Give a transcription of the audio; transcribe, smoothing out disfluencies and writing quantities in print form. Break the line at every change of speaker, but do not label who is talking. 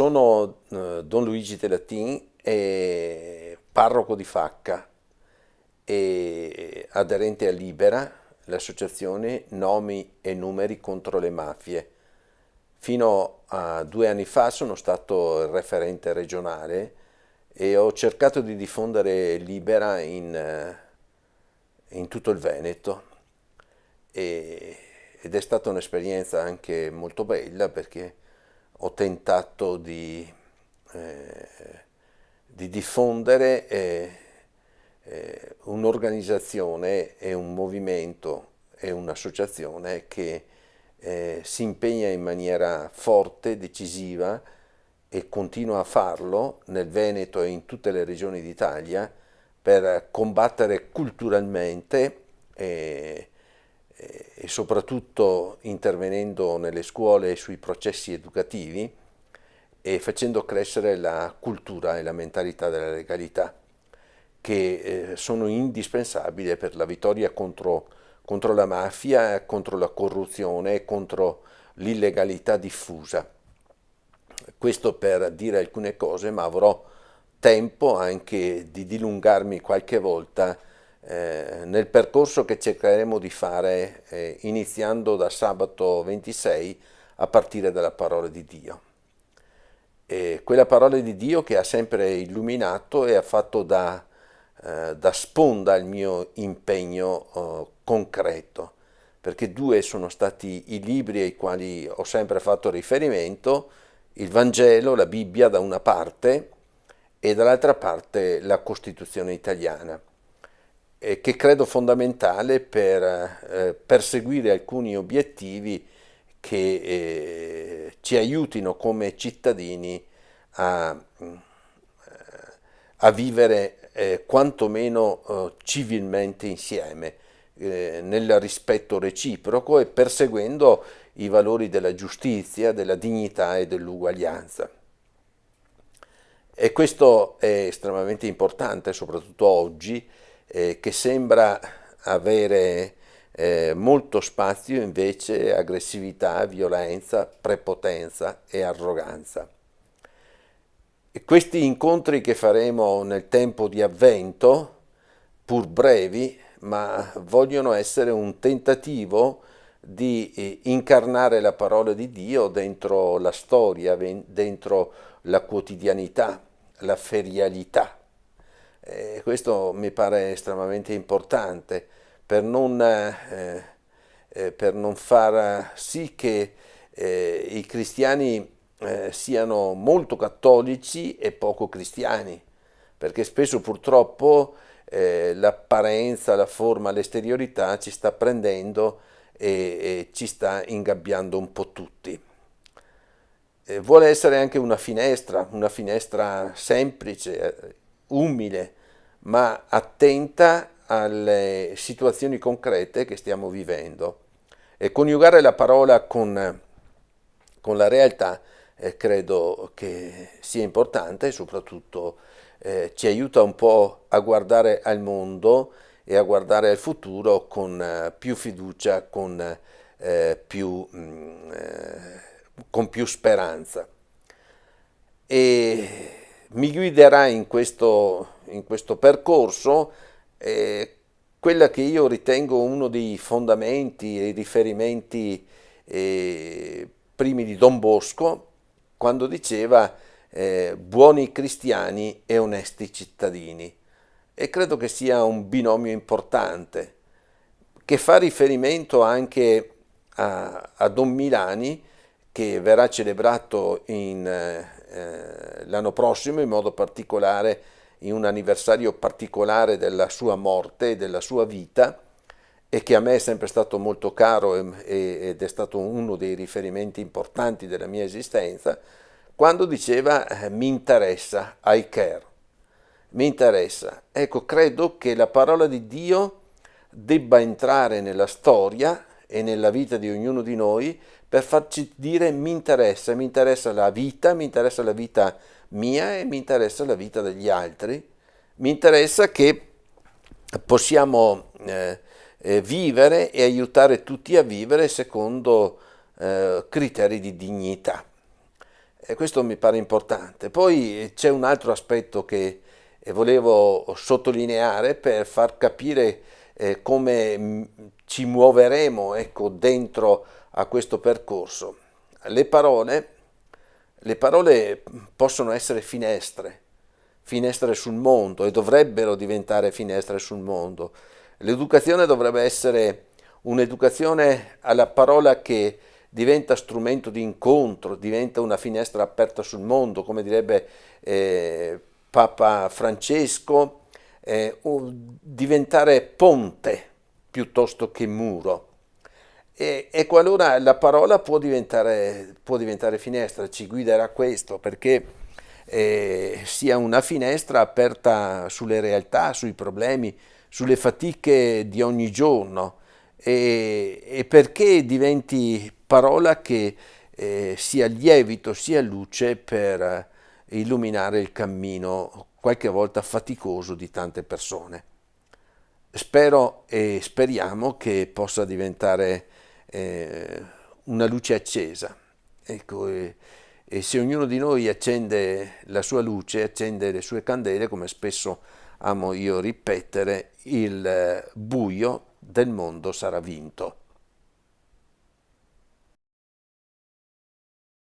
Sono Don Luigi Telatin, parroco di Facca e aderente a Libera, l'associazione Nomi e Numeri contro le mafie. Fino a 2 anni fa sono stato il referente regionale e ho cercato di diffondere Libera in tutto il Veneto ed è stata un'esperienza anche molto bella perché ho tentato di diffondere un'organizzazione e un movimento e un'associazione che si impegna in maniera forte, decisiva e continua a farlo nel Veneto e in tutte le regioni d'Italia per combattere culturalmente e soprattutto intervenendo nelle scuole e sui processi educativi e facendo crescere la cultura e la mentalità della legalità, che sono indispensabili per la vittoria contro la mafia, contro la corruzione e contro l'illegalità diffusa. Questo per dire alcune cose, ma avrò tempo anche di dilungarmi qualche volta nel percorso che cercheremo di fare iniziando da sabato 26 a partire dalla parola di Dio. Quella parola di Dio che ha sempre illuminato e ha fatto da sponda al mio impegno concreto, perché due sono stati i libri ai quali ho sempre fatto riferimento: il Vangelo, la Bibbia da una parte e dall'altra parte la Costituzione italiana, che credo fondamentale per perseguire alcuni obiettivi che ci aiutino come cittadini a vivere quantomeno civilmente insieme, nel rispetto reciproco e perseguendo i valori della giustizia, della dignità e dell'uguaglianza. E questo è estremamente importante, soprattutto oggi, che sembra avere molto spazio invece aggressività, violenza, prepotenza e arroganza. E questi incontri che faremo nel tempo di Avvento, pur brevi, ma vogliono essere un tentativo di incarnare la parola di Dio dentro la storia, dentro la quotidianità, la ferialità. Questo mi pare estremamente importante per non far sì che i cristiani siano molto cattolici e poco cristiani, perché spesso purtroppo l'apparenza, la forma, l'esteriorità ci sta prendendo e ci sta ingabbiando un po' tutti. Vuole essere anche una finestra semplice, umile, ma attenta alle situazioni concrete che stiamo vivendo. E coniugare la parola con la realtà credo che sia importante e soprattutto ci aiuta un po' a guardare al mondo e a guardare al futuro con più fiducia, con più speranza. E mi guiderà in questo percorso quella che io ritengo uno dei fondamenti e i riferimenti primi di Don Bosco, quando diceva buoni cristiani e onesti cittadini. E credo che sia un binomio importante, che fa riferimento anche a Don Milani, che verrà celebrato l'anno prossimo, in modo particolare in un anniversario particolare della sua morte e della sua vita, e che a me è sempre stato molto caro ed è stato uno dei riferimenti importanti della mia esistenza, quando diceva mi interessa, I care, mi interessa. Ecco, credo che la parola di Dio debba entrare nella storia e nella vita di ognuno di noi per farci dire mi interessa la vita, mi interessa la vita mia e mi interessa la vita degli altri, mi interessa che possiamo vivere e aiutare tutti a vivere secondo criteri di dignità. E questo mi pare importante. Poi c'è un altro aspetto che volevo sottolineare per far capire come ci muoveremo, ecco, dentro a questo percorso. Le parole, le parole possono essere finestre, finestre sul mondo e dovrebbero diventare finestre sul mondo. L'educazione dovrebbe essere un'educazione alla parola che diventa strumento di incontro, diventa una finestra aperta sul mondo, come direbbe Papa Francesco, diventare ponte piuttosto che muro. E qualora la parola può diventare finestra, ci guiderà questo perché sia una finestra aperta sulle realtà, sui problemi, sulle fatiche di ogni giorno e perché diventi parola che sia lievito, sia luce per illuminare il cammino qualche volta faticoso di tante persone. Spero e speriamo che possa diventare una luce accesa. Ecco, e se ognuno di noi accende la sua luce, accende le sue candele, come spesso amo io ripetere, il buio del mondo sarà vinto.